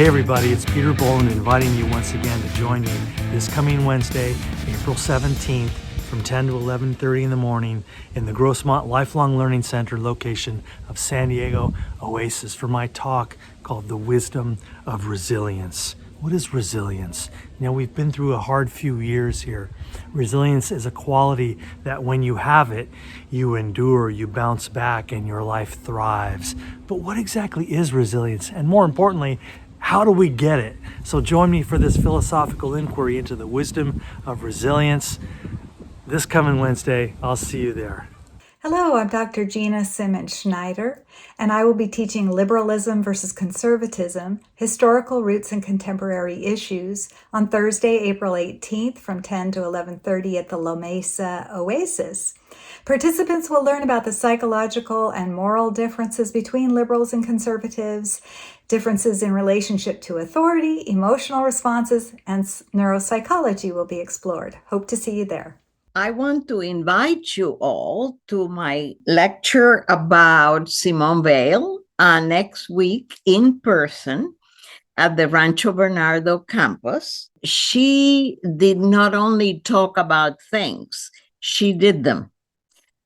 Hey everybody, it's Peter Boland inviting you once again to join me this coming Wednesday, April 17th from 10 to 11:30 in the morning in the Grossmont Lifelong Learning Center location of San Diego Oasis for my talk called The Wisdom of Resilience. What is resilience? Now, we've been through a hard few years here. Resilience is a quality that when you have it, you endure, you bounce back, and your life thrives. But what exactly is resilience? And more importantly, how do we get it? So join me for this philosophical inquiry into the wisdom of resilience this coming Wednesday. I'll see you there. Hello, I'm Dr. Gina Simmons-Schneider, and I will be teaching Liberalism versus Conservatism, Historical Roots and Contemporary Issues on Thursday, April 18th from 10 to 11:30 at the La Mesa Oasis. Participants will learn about the psychological and moral differences between liberals and conservatives, differences in relationship to authority, emotional responses, and neuropsychology will be explored. Hope to see you there. I want to invite you all to my lecture about Simone Weil next week in person at the Rancho Bernardo campus. She did not only talk about things, she did them.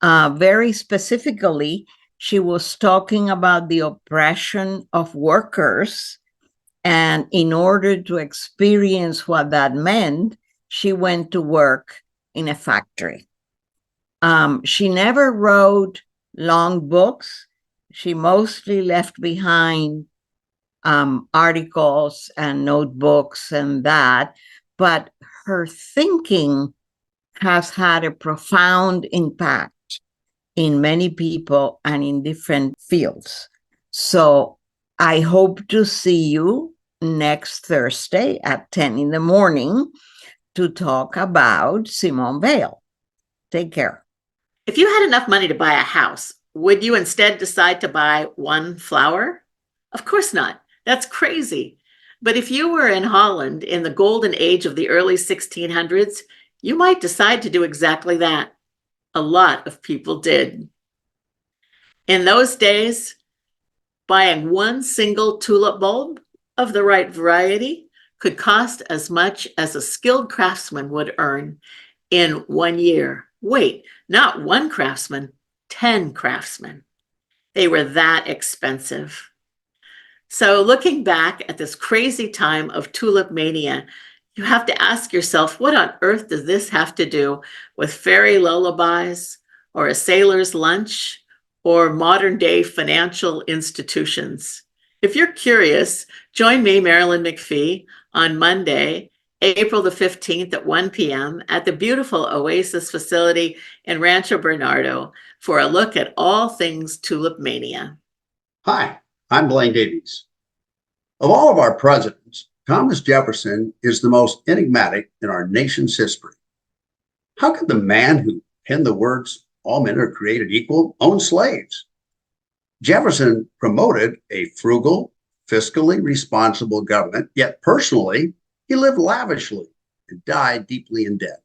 Very specifically, she was talking about the oppression of workers. And in order to experience what that meant, she went to work in a factory. She never wrote long books. She mostly left behind articles and notebooks and that, but her thinking has had a profound impact in many people and in different fields. So I hope to see you next Thursday at 10 in the morning to talk about Simone Weil. Take care. If you had enough money to buy a house, would you instead decide to buy one flower? Of course not. That's crazy. But if you were in Holland in the golden age of the early 1600s, you might decide to do exactly that. A lot of people did. In those days, buying one single tulip bulb of the right variety could cost as much as a skilled craftsman would earn in 1 year. Wait, not one craftsman, 10 craftsmen. They were that expensive. So looking back at this crazy time of tulip mania, you have to ask yourself, what on earth does this have to do with fairy lullabies or a sailor's lunch or modern day financial institutions? If you're curious, join me, Marilyn McPhee, on Monday, April the 15th at 1 p.m. at the beautiful Oasis facility in Rancho Bernardo for a look at all things tulip mania. Hi, I'm Blaine Davies. Of all of our presidents, Thomas Jefferson is the most enigmatic in our nation's history. How could the man who penned the words, "all men are created equal," own slaves? Jefferson promoted a frugal, fiscally responsible government, yet personally, he lived lavishly and died deeply in debt.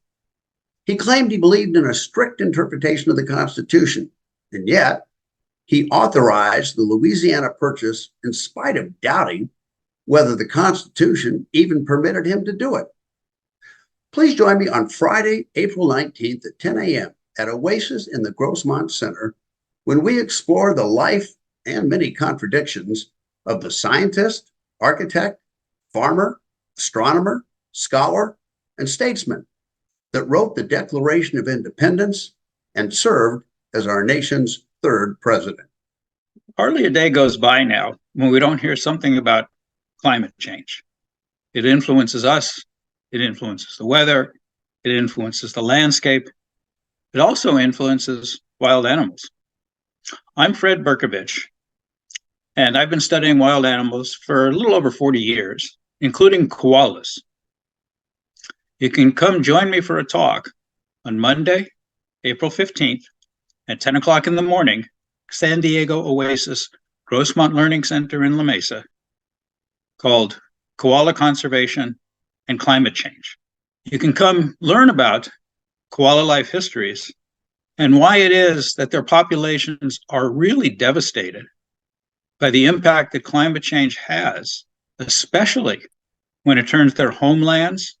He claimed he believed in a strict interpretation of the Constitution, and yet he authorized the Louisiana Purchase in spite of doubting whether the Constitution even permitted him to do it. Please join me on Friday, April 19th at 10 a.m. at Oasis in the Grossmont Center when we explore the life and many contradictions of the scientist, architect, farmer, astronomer, scholar, and statesman that wrote the Declaration of Independence and served as our nation's third president. Hardly a day goes by now when we don't hear something about climate change. It influences us, it influences the weather, it influences the landscape, it also influences wild animals. I'm Fred Berkovich, and I've been studying wild animals for a little over 40 years, including koalas. You can come join me for a talk on Monday, April 15th at 10 o'clock in the morning, San Diego Oasis, Grossmont Learning Center in La Mesa, called Koala Conservation and Climate Change. You can come learn about koala life histories and why it is that their populations are really devastated by the impact that climate change has, especially when it turns their homelands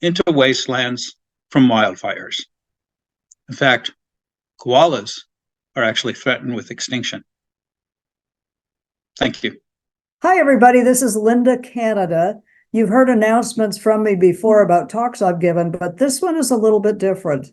into wastelands from wildfires. In fact, koalas are actually threatened with extinction. Thank you. Hi, everybody. This is Linda Canada. You've heard announcements from me before about talks I've given, but this one is a little bit different.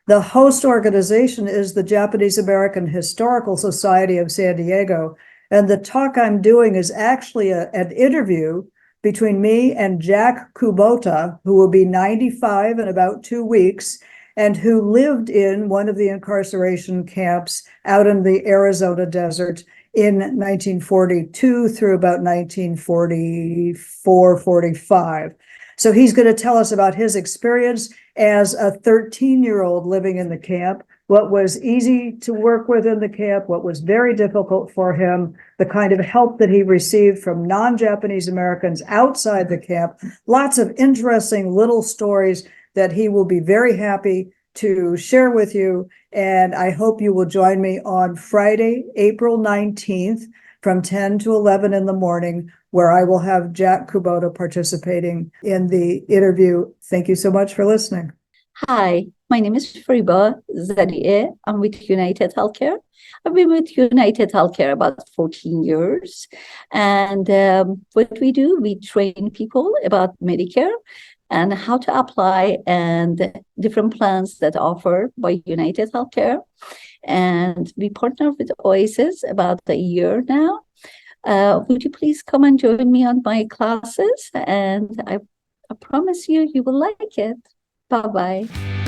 The host organization is the Japanese American Historical Society of San Diego, and the talk I'm doing is actually an interview between me and Jack Kubota, who will be 95 in about 2 weeks, and who lived in one of the incarceration camps out in the Arizona desert in 1942 through about 1944, 45. So he's going to tell us about his experience as a 13-year-old living in the camp, what was easy to work with in the camp, what was very difficult for him, the kind of help that he received from non-Japanese Americans outside the camp. Lots of interesting little stories that he will be very happy to share with you. And I hope you will join me on Friday, April 19th from 10 to 11 in the morning, where I will have Jack Kubota participating in the interview. Thank you so much for listening. Hi, my name is Friba Zadie. I'm with United Healthcare. I've been with United Healthcare about 14 years. And what we do, we train people about Medicare and how to apply and different plans that offer by United Healthcare. And we partner with Oasis about a year now. Would you please come and join me on my classes? And I promise you, you will like it. Bye-bye.